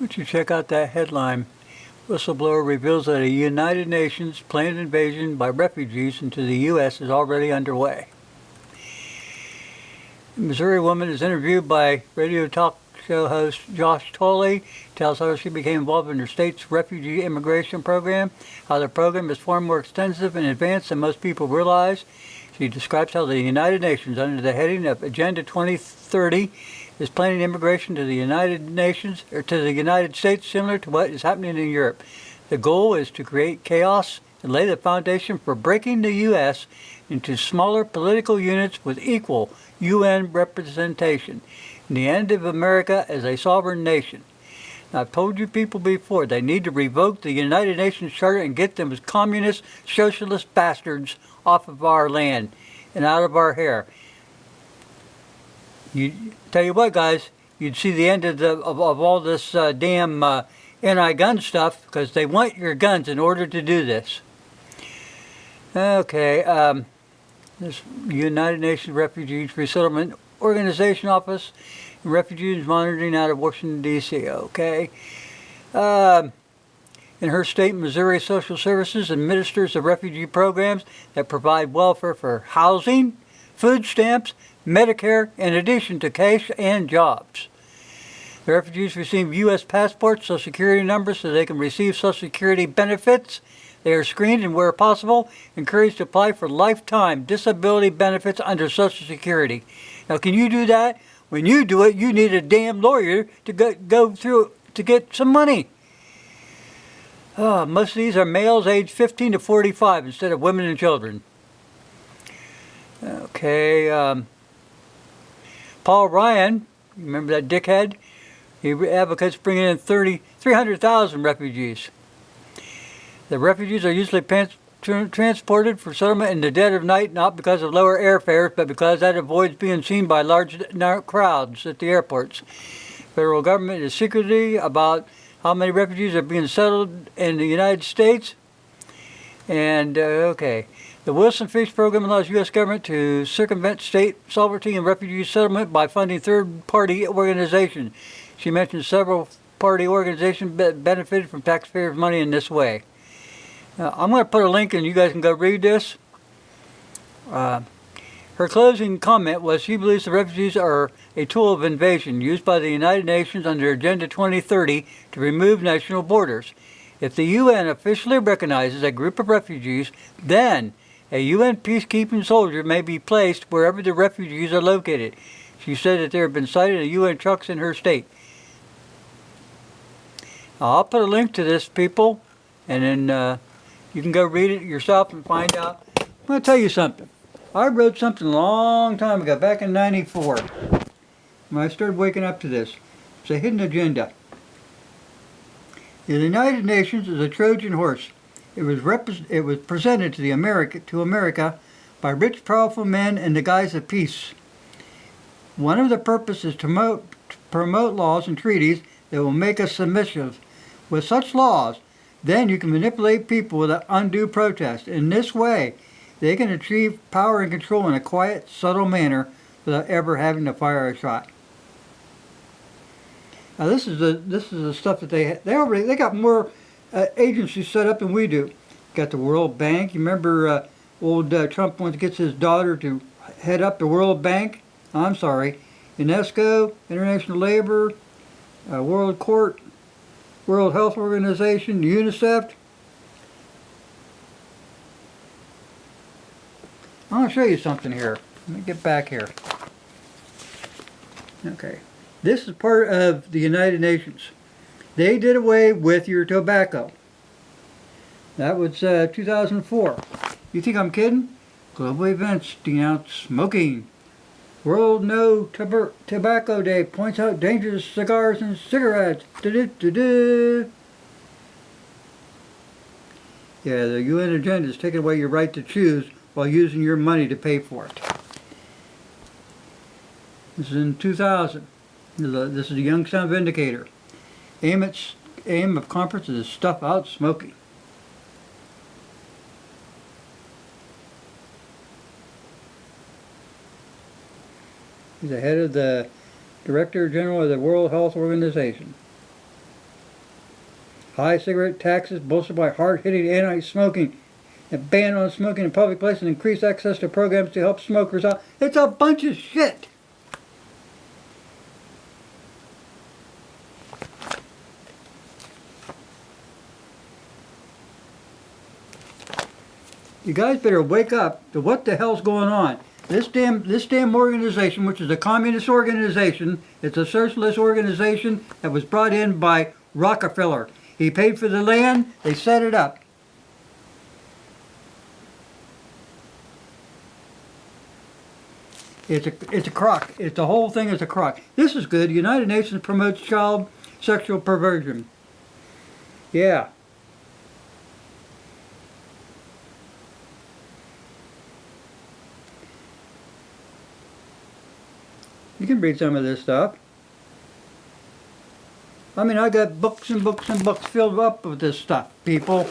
Would you check out that headline? Whistleblower reveals that a United Nations planned invasion by refugees into the U.S. is already underway. A Missouri woman is interviewed by radio talk show host Josh Tolley, tells how she became involved in her state's refugee immigration program, how the program is far more extensive and advanced than most people realize. She describes how the United Nations, under the heading of Agenda 2030, is planning immigration to the United Nations or to the United States, similar to what is happening in Europe. The goal is to create chaos and lay the foundation for breaking the U.S. into smaller political units with equal UN representation, and the end of America as a sovereign nation. Now, I've told you people before, they need to revoke the United Nations Charter and get them as communist, socialist bastards off of our land and out of our hair. You tell you what, guys, you'd see the end of all this damn anti-gun stuff, because they want your guns in order to do this. Okay, this United Nations Refugees Resettlement Organization Office and Refugees Monitoring out of Washington, D.C., okay? In her state, Missouri Social Services administers the refugee programs that provide welfare for housing, food stamps, Medicare, in addition to cash and jobs. The refugees receive U.S. passports, Social Security numbers so they can receive Social Security benefits. They are screened and, where possible, encouraged to apply for lifetime disability benefits under Social Security. Now, can you do that? When you do it, you need a damn lawyer to go through to get some money. Most of these are males aged 15 to 45 instead of women and children. Okay, Paul Ryan, remember that dickhead? He advocates bringing in 300,000 refugees. The refugees are usually transported for settlement in the dead of night, not because of lower airfares, but because that avoids being seen by large crowds at the airports. Federal government is secretive about how many refugees are being settled in the United States. And, okay. The Wilson Fish Program allows U.S. government to circumvent state sovereignty and refugee settlement by funding third-party organizations. She mentioned several party organizations benefited from taxpayers' money in this way. I'm going to put a link and you guys can go read this. Her closing comment was she believes the refugees are a tool of invasion used by the United Nations under Agenda 2030 to remove national borders. If the UN officially recognizes a group of refugees, then a UN peacekeeping soldier may be placed wherever the refugees are located. She said that there have been sighted UN trucks in her state. I'll put a link to this, people, and then you can go read it yourself and find out. I'm going to tell you something. I wrote something a long time ago, back in '94, when I started waking up to this. It's a hidden agenda. The United Nations is a Trojan horse. It was presented to America by rich, powerful men in the guise of peace. One of the purposes is to promote laws and treaties that will make us submissive. With such laws, then you can manipulate people without undue protest. In this way, they can achieve power and control in a quiet, subtle manner without ever having to fire a shot. Now, this is the stuff that they got more agencies set up than we do. Got the World Bank. You remember old Trump wants to get his daughter to head up the World Bank. I'm sorry, UNESCO, International Labor, World Court, World Health Organization, UNICEF. I'm going to show you something here. Let me get back here. Okay. This is part of the United Nations. They did away with your tobacco. That was 2004. You think I'm kidding? Global events denounce smoking. World No Tobacco Day points out dangerous cigars and cigarettes. Da-da-da-da. Yeah, the UN agenda is taking away your right to choose while using your money to pay for it. This is in 2000. This is the Youngstown Vindicator. Aim of conference is to stuff out smoking. He's the head of the Director General of the World Health Organization. high cigarette taxes bolstered by hard-hitting anti-smoking, a ban on smoking in public places, and increased access to programs to help smokers out. It's a bunch of shit. You guys better wake up to what the hell's going on. This damn organization, which is a communist organization, it's a socialist organization that was brought in by Rockefeller. He paid for the land, they set it up. It's a crock. The whole thing is a crock. This is good. United Nations promotes child sexual perversion. Yeah. You can read some of this stuff. I mean, I got books and books and books filled up with this stuff, people.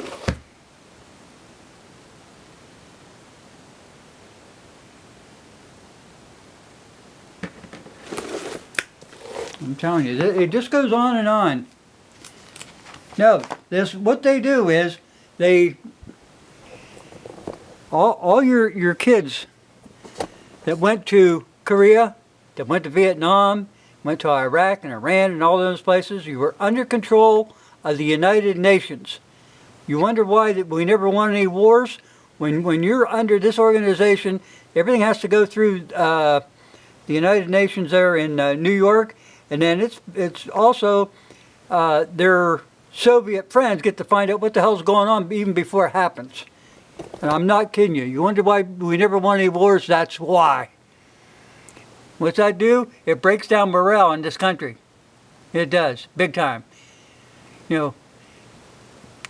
I'm telling you, it just goes on and on. No, what they do is all your kids that went to Korea, that went to Vietnam, went to Iraq and Iran and all those places, you were under control of the United Nations. You wonder why that we never won any wars? When you're under this organization, everything has to go through the United Nations there in New York, and then it's also their Soviet friends get to find out what the hell's going on even before it happens. And I'm not kidding you. You wonder why we never won any wars? That's why. What's that do? It breaks down morale in this country. It does, big time. You know.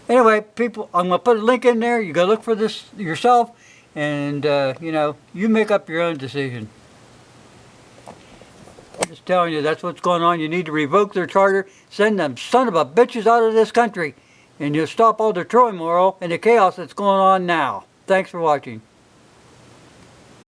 Anyway, people, I'm going to put a link in there. You go look for this yourself, and you know, you make up your own decision. I'm just telling you, that's what's going on. You need to revoke their charter, send them son of a bitches out of this country, and you'll stop all the turmoil and the chaos that's going on now. Thanks for watching.